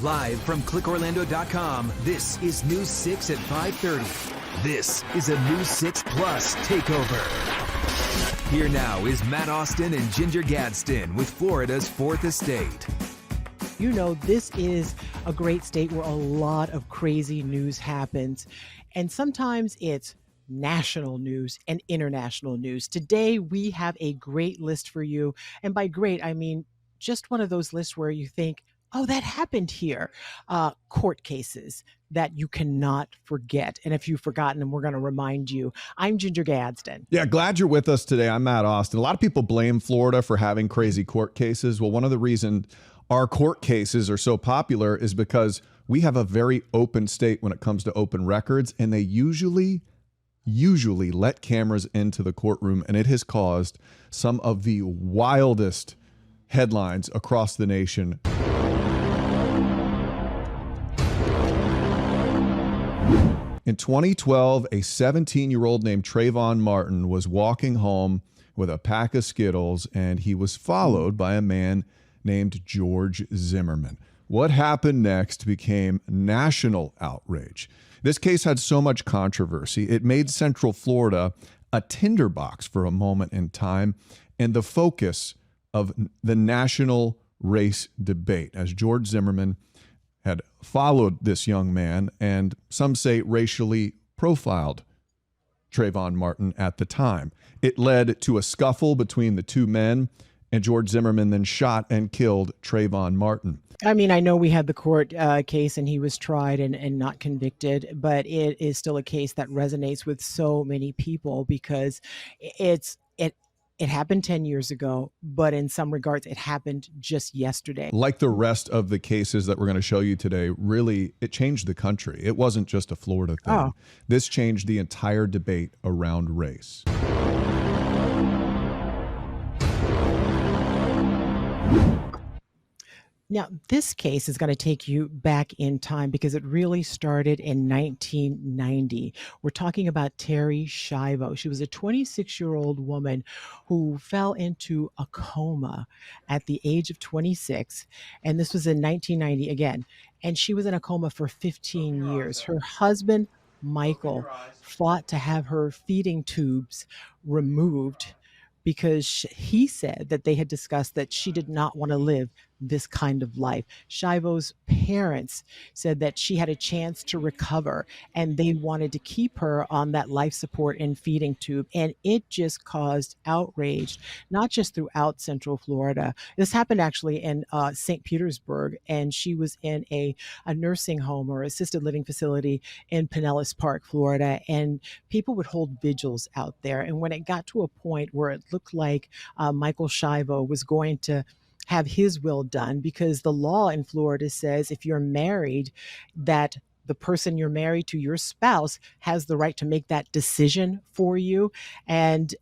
Live from clickorlando.com, this is News 6 at 5:30. This is a News 6 Plus takeover. Here now is Matt Austin and Ginger Gadsden with Florida's Fourth Estate. You know, this is a great state where a lot of crazy news happens. And sometimes it's national news and international news. Today, we have a great list for you. And by great, I mean just one of those lists where you think, oh, that happened here. Court cases that you cannot forget. And if you've forgotten them, we're going to remind you. I'm Ginger Gadsden. Yeah, glad you're with us today. I'm Matt Austin. A lot of people blame Florida for having crazy court cases. Well, one of the reasons our court cases are so popular is because we have a very open state when it comes to open records, and they usually let cameras into the courtroom, and it has caused some of the wildest headlines across the nation. In 2012, a 17-year-old named Trayvon Martin was walking home with a pack of Skittles, and he was followed by a man named George Zimmerman. What happened next became national outrage. This case had so much controversy, it made Central Florida a tinderbox for a moment in time and the focus of the national race debate, as George Zimmerman had followed this young man and some say racially profiled Trayvon Martin at the time. It led to a scuffle between the two men, and George Zimmerman then shot and killed Trayvon Martin. I mean, I know we had the court case and he was tried and not convicted, but it is still a case that resonates with so many people because it happened 10 years ago, but in some regards, it happened just yesterday. Like the rest of the cases that we're going to show you today, really, it changed the country. It wasn't just a Florida thing. Oh. This changed the entire debate around race. Now, this case is going to take you back in time because it really started in 1990. We're talking about Terri Schiavo. She was a 26-year-old woman who fell into a coma at the age of 26. And this was in 1990 again. And she was in a coma for 15 years. Her husband, Michael, fought to have her feeding tubes removed because he said that they had discussed that she did not want to live this kind of life. Schiavo's parents said that she had a chance to recover and they wanted to keep her on that life support and feeding tube. And it just caused outrage, not just throughout Central Florida. This happened actually in St. Petersburg, and she was in a nursing home or assisted living facility in Pinellas Park, Florida. And people would hold vigils out there. And when it got to a point where it looked like Michael Schiavo was going to have his will done, because the law in Florida says if you're married, that the person you're married to, your spouse, has the right to make that decision for you. And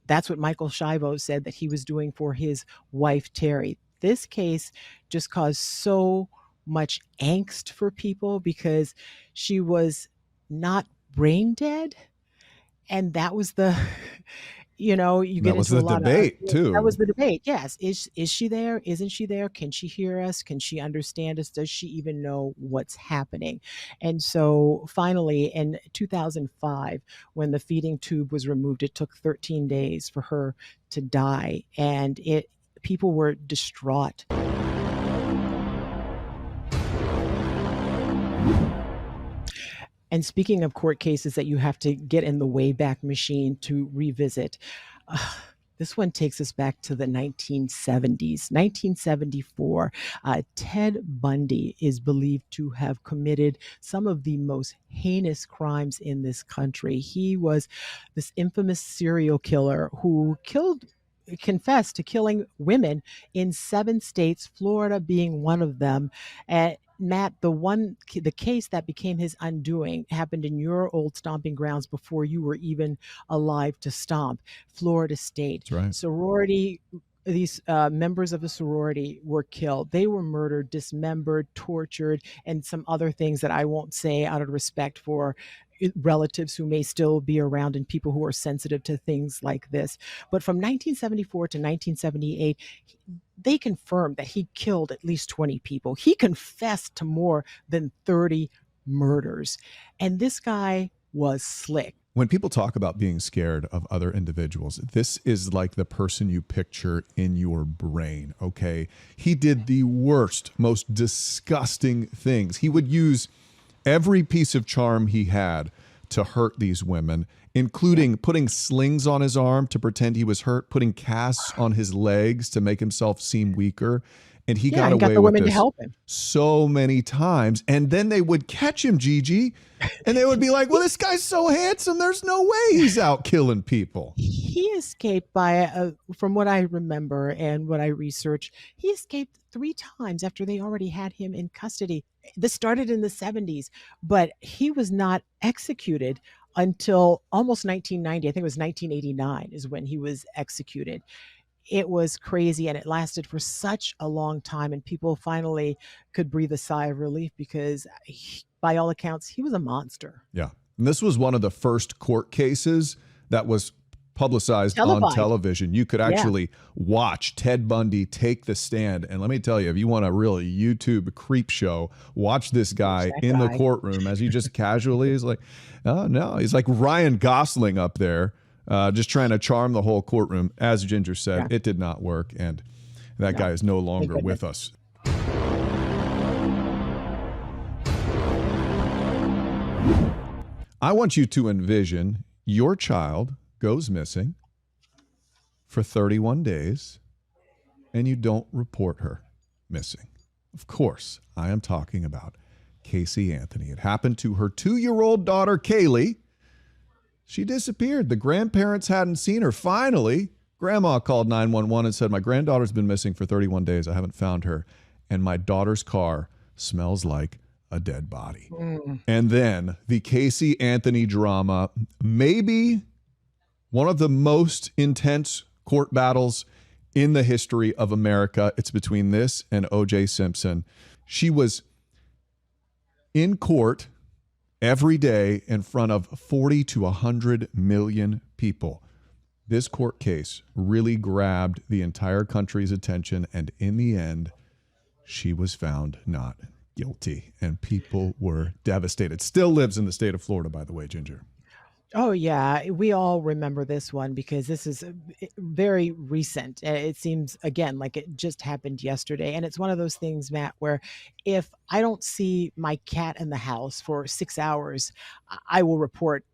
that's what Michael Schiavo said that he was doing for his wife, Terri. This case just caused so much angst for people because she was not brain dead. And that was the... You know, you get into a lot of debate too. That was the debate. Yes. Is she there? Isn't she there? Can she hear us? Can she understand us? Does she even know what's happening? And so finally in 2005, when the feeding tube was removed, it took 13 days for her to die. And people were distraught. And speaking of court cases that you have to get in the Wayback Machine to revisit, this one takes us back to the 1970s. 1974, Ted Bundy is believed to have committed some of the most heinous crimes in this country. He was this infamous serial killer who confessed to killing women in 7 states, Florida being one of them. Matt, the case that became his undoing happened in your old stomping grounds before you were even alive to stomp, Florida State. That's right. Sorority, these members of a sorority were killed. They were murdered, dismembered, tortured, and some other things that I won't say out of respect for relatives who may still be around and people who are sensitive to things like this. But from 1974 to 1978, they confirmed that he killed at least 20 people. He confessed to more than 30 murders. And this guy was slick. When people talk about being scared of other individuals, this is like the person you picture in your brain, okay? He did the worst, most disgusting things. He would use every piece of charm he had to hurt these women, including putting slings on his arm to pretend he was hurt, putting casts on his legs to make himself seem weaker. And he got away the with women this to help him so many times. And then they would catch him, Gigi, and they would be like, well, this guy's so handsome, there's no way he's out killing people. He escaped by, from what I remember and what I researched, he escaped 3 times after they already had him in custody. This started in the 70s, but he was not executed until almost 1990. I think it was 1989 is when he was executed. It was crazy, and it lasted for such a long time, and people finally could breathe a sigh of relief because by all accounts, he was a monster. Yeah. And this was one of the first court cases that was publicized Televised. on television. You could actually watch Ted Bundy take the stand. And let me tell you, if you want a real YouTube creep show, watch this guy in the courtroom as he just casually is like, oh no, he's like Ryan Gosling up there. Just trying to charm the whole courtroom. As Ginger said, it did not work, and that guy is no longer with us. I want you to envision your child goes missing for 31 days, and you don't report her missing. Of course, I am talking about Casey Anthony. It happened to her 2-year-old daughter, Kaylee. She disappeared. The grandparents hadn't seen her. Finally, grandma called 911 and said, my granddaughter's been missing for 31 days. I haven't found her. And my daughter's car smells like a dead body. And then the Casey Anthony drama, maybe one of the most intense court battles in the history of America. It's between this and O.J. Simpson. She was in court every day in front of 40 to 100 million people. This court case really grabbed the entire country's attention, and in the end, she was found not guilty, and people were devastated. Still lives in the state of Florida, by the way, Ginger. Oh, yeah. We all remember this one because this is very recent. It seems, again, like it just happened yesterday. And it's one of those things, Matt, where if I don't see my cat in the house for 6 hours, I will report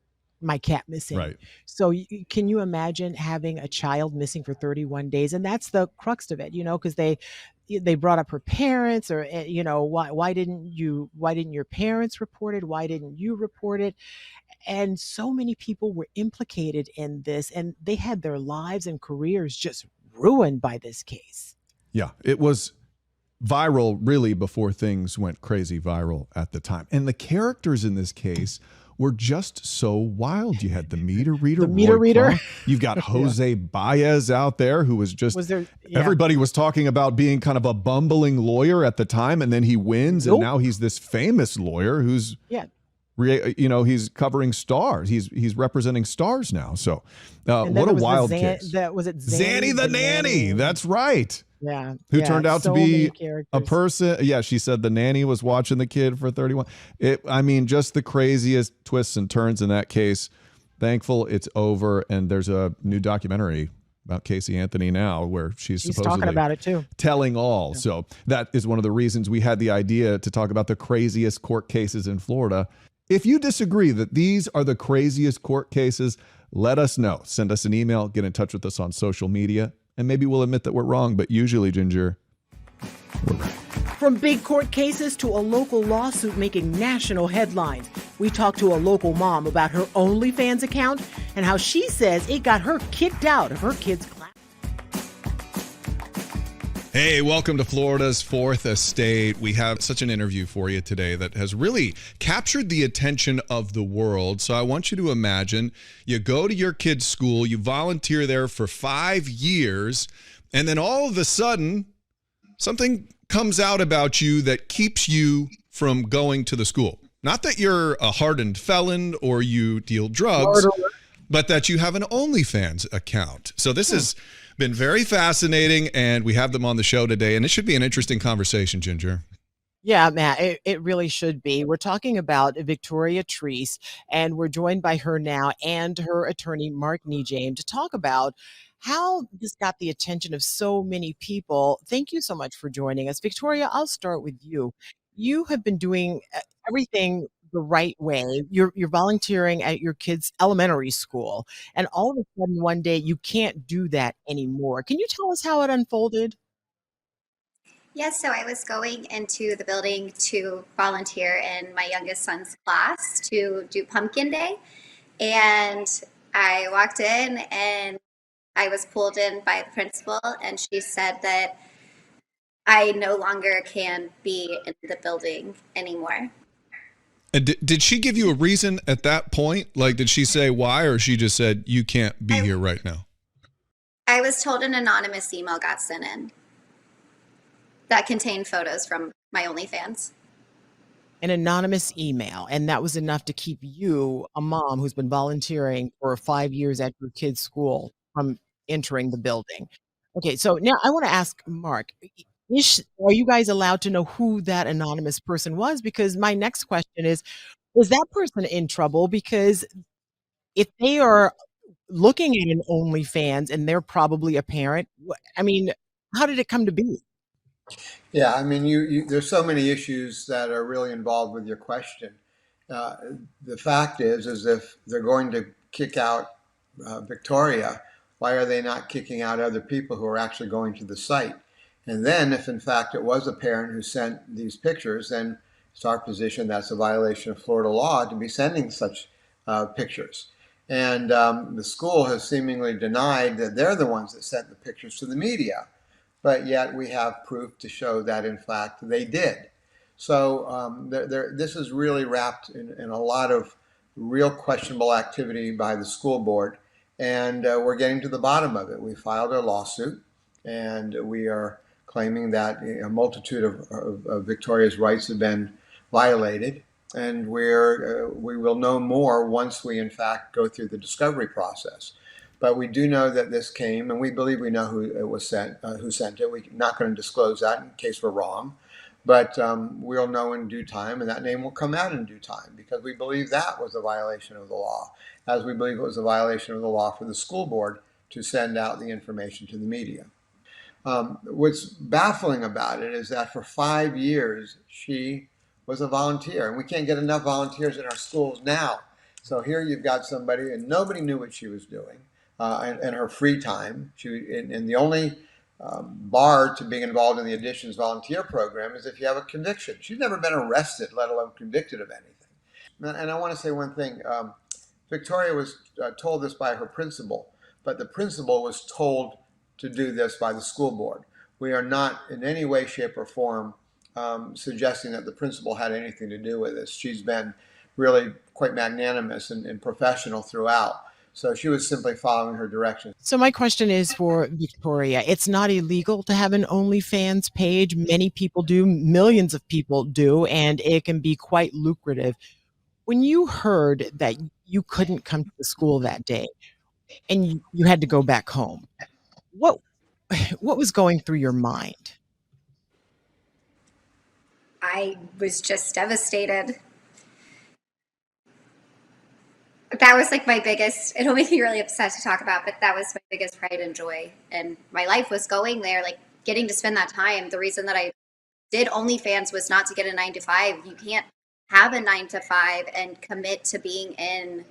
my cat missing. Right. So can you imagine having a child missing for 31 days? And that's the crux of it, because they brought up her parents, or why didn't your parents report it? Why didn't you report it? And so many people were implicated in this, and they had their lives and careers just ruined by this case. Yeah, it was viral really before things went crazy viral at the time. And the characters in this case were just so wild. You had the meter reader. You've got Jose Baez out there, who was just, everybody was talking about being kind of a bumbling lawyer at the time, and then he wins, and now he's this famous lawyer who's he's covering stars. He's representing stars now. So what a wild case. Was it Zanny the nanny? That's right. Yeah. Who turned out to be a person. Yeah, she said the nanny was watching the kid for 31. Just the craziest twists and turns in that case. Thankful it's over, and there's a new documentary about Casey Anthony now where she's supposedly talking about it too, telling all. Yeah. So that is one of the reasons we had the idea to talk about the craziest court cases in Florida. If you disagree that these are the craziest court cases, let us know. Send us an email, get in touch with us on social media, and maybe we'll admit that we're wrong. But usually, Ginger, we're right. From big court cases to a local lawsuit making national headlines, we talked to a local mom about her OnlyFans account and how she says it got her kicked out of her kids' class. Hey, welcome to Florida's Fourth Estate. We have such an interview for you today that has really captured the attention of the world. So I want you to imagine you go to your kid's school, you volunteer there for 5 years, and then all of a sudden, something comes out about you that keeps you from going to the school. not that you're a hardened felon or you deal drugs, Murderer. but that you have an OnlyFans account. So this has been very fascinating, and we have them on the show today, and it should be an interesting conversation, Ginger. Yeah, Matt, it really should be. We're talking about Victoria Treese, and we're joined by her now and her attorney, Mark Nejame, to talk about how this got the attention of so many people. Thank you so much for joining us. Victoria, I'll start with you. You have been doing everything the right way. You're volunteering at your kids' elementary school, and all of a sudden one day you can't do that anymore. Can you tell us how it unfolded? Yes, so I was going into the building to volunteer in my youngest son's class to do pumpkin day. And I walked in and I was pulled in by the principal, and she said that I no longer can be in the building anymore. And did she give you a reason at that point? Like, did she say why, or she just said, you can't be here right now? I was told an anonymous email got sent in that contained photos from my OnlyFans. An anonymous email, and that was enough to keep you, a mom who's been volunteering for 5 years at your kid's school, from entering the building. Okay, so now I want to ask Mark, are you guys allowed to know who that anonymous person was? Because my next question is that person in trouble? Because if they are looking at an OnlyFans and they're probably a parent, I mean, how did it come to be? Yeah, I mean, there's so many issues that are really involved with your question. Uh, the fact is if they're going to kick out Victoria, why are they not kicking out other people who are actually going to the site? And then, if in fact it was a parent who sent these pictures, then it's our position that's a violation of Florida law to be sending such pictures. And the school has seemingly denied that they're the ones that sent the pictures to the media, but yet we have proof to show that in fact they did. So this is really wrapped in a lot of real questionable activity by the school board, and we're getting to the bottom of it. We filed a lawsuit, and we are claiming that a multitude of Victoria's rights have been violated, and we will know more once we in fact go through the discovery process. But we do know that this came, and we believe we know who it was sent, who sent it. We're not going to disclose that in case we're wrong, but we'll know in due time, and that name will come out in due time, because we believe that was a violation of the law, as we believe it was a violation of the law for the school board to send out the information to the media. What's baffling about it is that for 5 years she was a volunteer, and we can't get enough volunteers in our schools now. So here you've got somebody, and nobody knew what she was doing. In her free time. And the only bar to being involved in the Additions volunteer program is if you have a conviction. She's never been arrested, let alone convicted of anything. And I want to say one thing. Victoria was told this by her principal, but the principal was told to do this by the school board. We are not in any way, shape, or form suggesting that the principal had anything to do with this. She's been really quite magnanimous and professional throughout. So she was simply following her directions. So my question is for Victoria. It's not illegal to have an OnlyFans page. Many people do, millions of people do, and it can be quite lucrative. When you heard that you couldn't come to the school that day and you had to go back home, what was going through your mind? I was just devastated. That was like my biggest, it'll make me really upset to talk about, but that was my biggest pride and joy. And my life was going there, like getting to spend that time. The reason that I did OnlyFans was not to get a 9 to 5. You can't have a 9 to 5 and commit to being in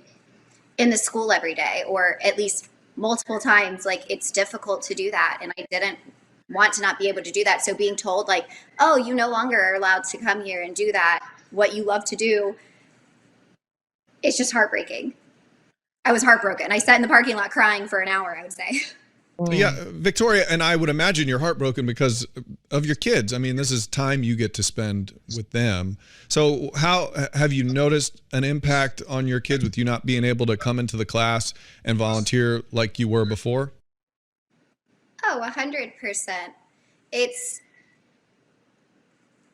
the school every day, or at least multiple times. Like, it's difficult to do that. And I didn't want to not be able to do that. So being told like, oh, you no longer are allowed to come here and do that, what you love to do, it's just heartbreaking. I was heartbroken. I sat in the parking lot crying for an hour, I would say. Yeah, Victoria, and I would imagine you're heartbroken because of your kids. I mean, this is time you get to spend with them. So how have you noticed an impact on your kids with you not being able to come into the class and volunteer like you were before? Oh, 100%. It's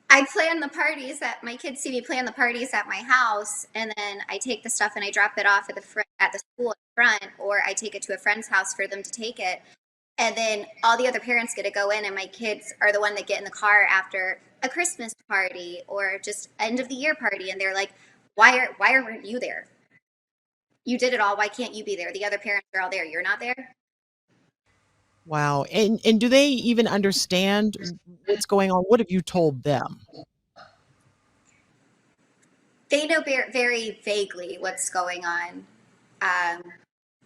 I plan the parties that my kids see me plan the parties at my house, and then I take the stuff and I drop it off at the school in front, or I take it to a friend's house for them to take it. And then all the other parents get to go in, and my kids are the one that get in the car after a Christmas party or just end of the year party, and they're like, why aren't you there? You did it all. Why can't you be there? The other parents are all there. You're not there. Wow. And do they even understand what's going on? What have you told them? They know very vaguely what's going on.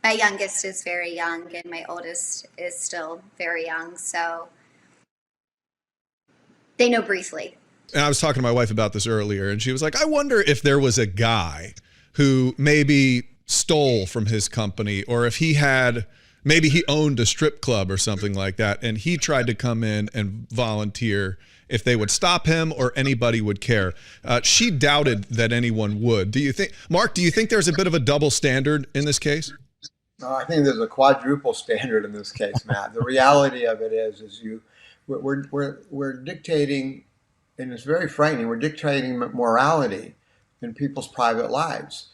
My youngest is very young, and my oldest is still very young. So they know briefly. And I was talking to my wife about this earlier, and she was like, I wonder if there was a guy who maybe stole from his company, or if maybe he owned a strip club or something like that, and he tried to come in and volunteer, if they would stop him or anybody would care. She doubted that anyone would. Mark, do you think there's a bit of a double standard in this case? I think there's a quadruple standard in this case, Matt. The reality of it is we're dictating, and it's very frightening, we're dictating morality in people's private lives.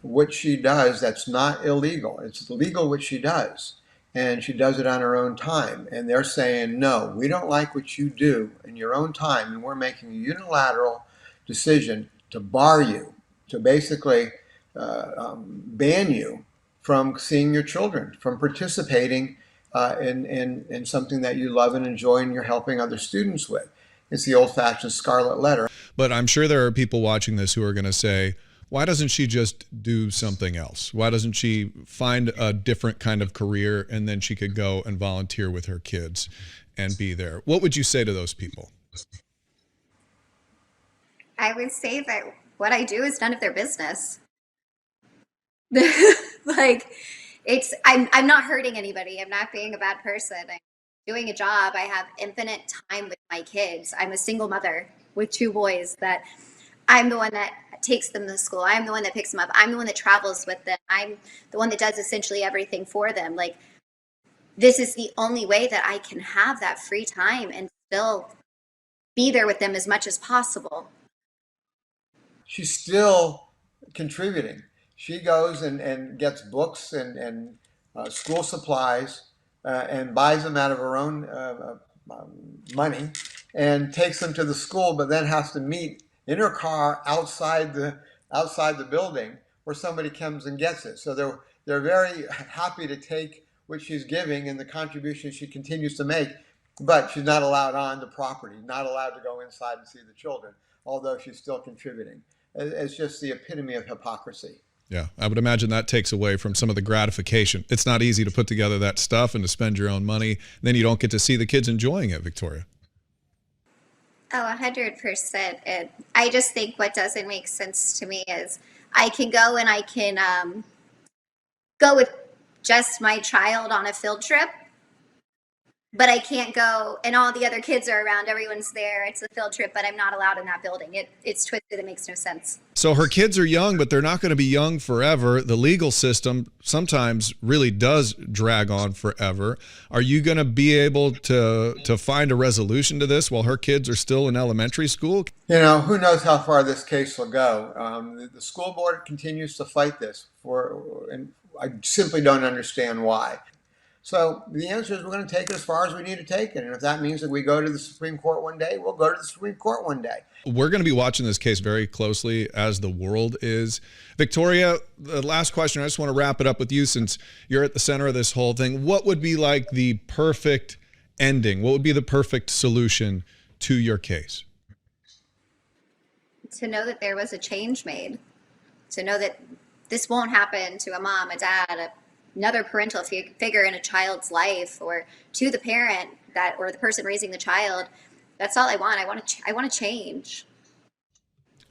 What she does, that's not illegal. It's legal what she does. And she does it on her own time. And they're saying, no, we don't like what you do in your own time. And we're making a unilateral decision to bar you, to basically ban you from seeing your children, from participating in something that you love and enjoy and you're helping other students with. It's the old-fashioned scarlet letter. But I'm sure there are people watching this who are going to say, why doesn't she just do something else? Why doesn't she find a different kind of career, and then she could go and volunteer with her kids and be there? What would you say to those people? I would say that what I do is none of their business. Like, I'm not hurting anybody. I'm not being a bad person. I'm doing a job. I have infinite time with my kids. I'm a single mother with 2 boys that I'm the one that takes them to school. I'm the one that picks them up. I'm the one that travels with them. I'm the one that does essentially everything for them. Like, this is the only way that I can have that free time and still be there with them as much as possible. She's still contributing. She goes and gets books and school supplies and buys them out of her own money and takes them to the school, but then has to meet in her car outside the building where somebody comes and gets it. So they're very happy to take what she's giving and the contribution she continues to make, but she's not allowed on the property, not allowed to go inside and see the children, although she's still contributing. It's just the epitome of hypocrisy. Yeah, I would imagine that takes away from some of the gratification. It's not easy to put together that stuff and to spend your own money. Then you don't get to see the kids enjoying it, Victoria. Oh, 100%. And I just think what doesn't make sense to me is I can go and I can go with just my child on a field trip, but I can't go and all the other kids are around. Everyone's there. It's a field trip, but I'm not allowed in that building. It's twisted. It makes no sense. So her kids are young, but they're not going to be young forever. The legal system sometimes really does drag on forever. Are you going to be able to find a resolution to this while her kids are still in elementary school? You know, who knows how far this case will go. The school board continues to fight this and I simply don't understand why. So the answer is we're going to take it as far as we need to take it. And if that means that we go to the Supreme Court one day, we'll go to the Supreme Court one day. We're going to be watching this case very closely, as the world is. Victoria, the last question, I just want to wrap it up with you since you're at the center of this whole thing. What would be like the perfect ending? What would be the perfect solution to your case? To know that there was a change made. To know that this won't happen to a mom, a dad, another parental figure in a child's life, or to the parent or the person raising the child. That's all I want. I want to change.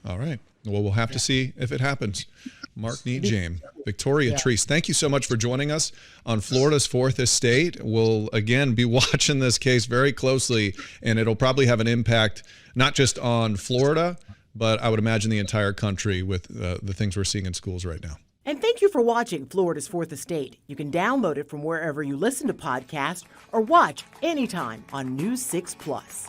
All right. Well, we'll have to see if it happens. Mark Neat James, Victoria Treese, thank you so much for joining us on Florida's Fourth Estate. We'll again be watching this case very closely, and it'll probably have an impact not just on Florida, but I would imagine the entire country with the things we're seeing in schools right now. And thank you for watching Florida's Fourth Estate. You can download it from wherever you listen to podcasts or watch anytime on News 6 Plus.